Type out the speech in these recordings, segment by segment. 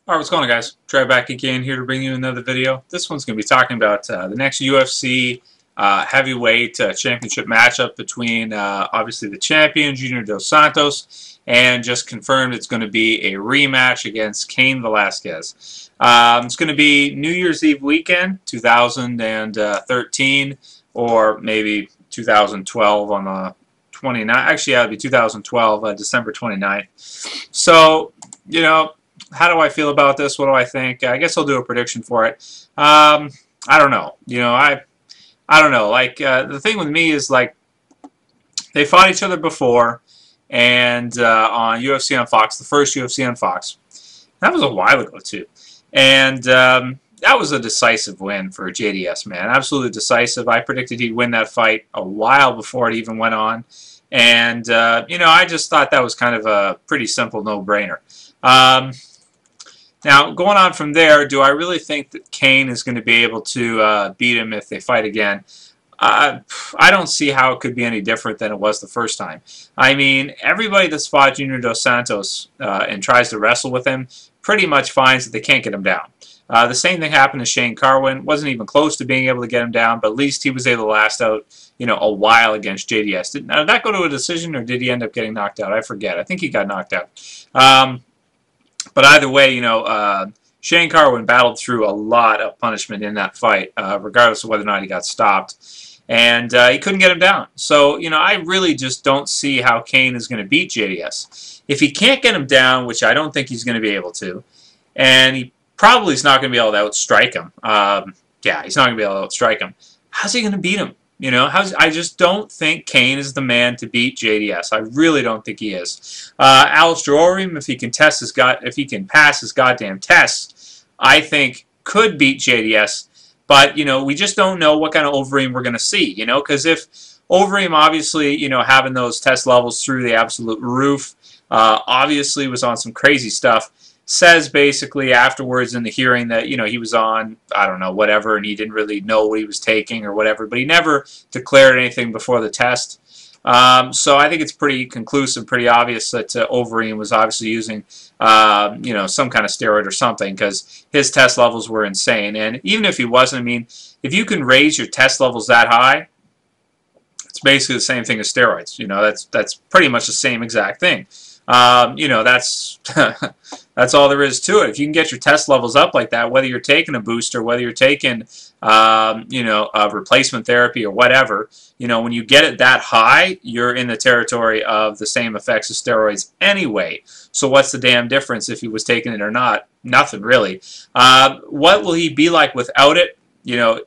Alright, what's going on, guys? Trey back again here to bring you another video. This one's going to be talking about the next UFC heavyweight championship matchup between obviously the champion, Junior Dos Santos, and just confirmed it's going to be a rematch against Cain Velasquez. It's going to be New Year's Eve weekend, 2013, or maybe 2012 on the 29th. Actually, yeah, it'll be 2012, December 29th. So, you know, how do I feel about this? What do I think? I guess I'll do a prediction for it. I don't know. You know, I don't know. Like, the thing with me is, like, they fought each other before, and on UFC on Fox, the first UFC on Fox. That was a while ago, too. And that was a decisive win for JDS, man. Absolutely decisive. I predicted he'd win that fight a while before it even went on. And, you know, I just thought that was kind of a pretty simple no-brainer. Now, going on from there, do I really think that Cain is going to be able to beat him if they fight again? I don't see how it could be any different than it was the first time. I mean, everybody that's fought Junior Dos Santos and tries to wrestle with him pretty much finds that they can't get him down. The same thing happened to Shane Carwin. Wasn't even close to being able to get him down, but at least he was able to last out, you know, a while against JDS. Did that go to a decision, or did he end up getting knocked out? I forget. I think he got knocked out. But either way, you know, Shane Carwin battled through a lot of punishment in that fight, regardless of whether or not he got stopped. And he couldn't get him down. So, you know, I really just don't see how Cain is going to beat JDS. If he can't get him down, which I don't think he's going to be able to, and he probably is not going to be able to outstrike him. Yeah, he's not going to be able to outstrike him. How's he going to beat him? You know, I just don't think Cain is the man to beat JDS. I really don't think he is. Alistair Overeem, if he can pass his goddamn tests, I think could beat JDS. But you know, we just don't know what kind of Overeem we're going to see. You know, because if Overeem, obviously, you know, having those test levels through the absolute roof, obviously was on some crazy stuff. Says basically afterwards in the hearing that, you know, he was on, I don't know, whatever, and he didn't really know what he was taking or whatever, but he never declared anything before the test. So I think it's pretty conclusive, pretty obvious that Overeem was obviously using, you know, some kind of steroid or something, because his test levels were insane. And even if he wasn't, I mean, if you can raise your test levels that high, it's basically the same thing as steroids. You know, that's pretty much the same exact thing. You know, that's that's all there is to it. If you can get your test levels up like that, whether you're taking a booster, whether you're taking, you know, replacement therapy or whatever, you know, when you get it that high, you're in the territory of the same effects as steroids anyway. So what's the damn difference if he was taking it or not? Nothing, really. What will he be like without it? You know,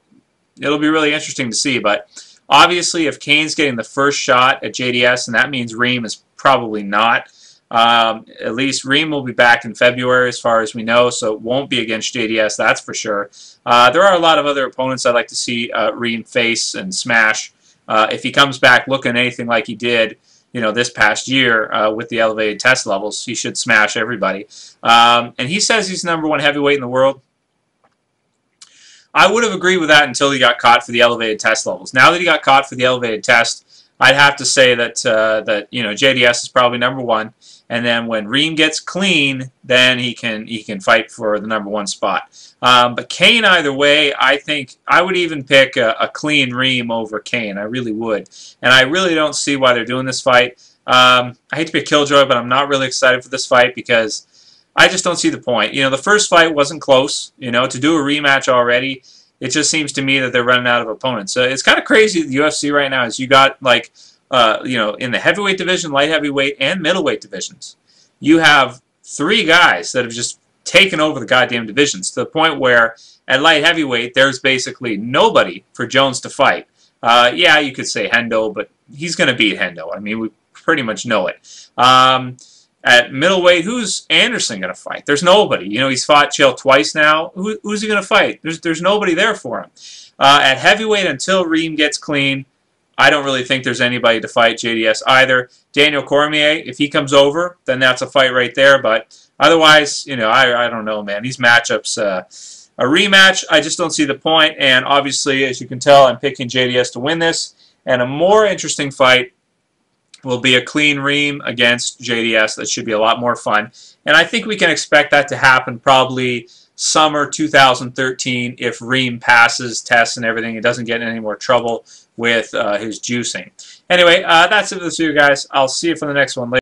it'll be really interesting to see. But obviously, if Cain's getting the first shot at JDS, and that means Reem is probably not, at least Reem will be back in February as far as we know, so it won't be against JDS, that's for sure. There are a lot of other opponents I'd like to see Reem face and smash. If he comes back looking anything like he did, you know, this past year with the elevated test levels, he should smash everybody. And he says he's #1 heavyweight in the world. I would have agreed with that until he got caught for the elevated test levels. Now that he got caught for the elevated test, I'd have to say that that, you know, JDS is probably #1, and then when Reem gets clean, then he can fight for the #1 spot. But Cain, either way, I think I would even pick a clean Reem over Cain. I really would, and I really don't see why they're doing this fight. I hate to be a killjoy, but I'm not really excited for this fight because I just don't see the point. You know, the first fight wasn't close. You know, to do a rematch already, it just seems to me that they're running out of opponents. So it's kind of crazy, the UFC right now, is you got, like, you know, in the heavyweight division, light heavyweight, and middleweight divisions, you have 3 guys that have just taken over the goddamn divisions to the point where at light heavyweight, there's basically nobody for Jones to fight. Yeah, you could say Hendo, but he's going to beat Hendo. I mean, we pretty much know it. At middleweight, who's Anderson going to fight? There's nobody. You know, he's fought Chael twice now. Who's he going to fight? There's nobody there for him. At heavyweight, until Reem gets clean, I don't really think there's anybody to fight JDS either. Daniel Cormier, if he comes over, then that's a fight right there. But otherwise, you know, I don't know, man. These matchups, a rematch, I just don't see the point. And obviously, as you can tell, I'm picking JDS to win this. And a more interesting fight will be a clean Reem against JDS. That should be a lot more fun. And I think we can expect that to happen probably summer 2013 if Reem passes tests and everything and doesn't get in any more trouble with his juicing. Anyway, that's it for this video, guys. I'll see you for the next one later.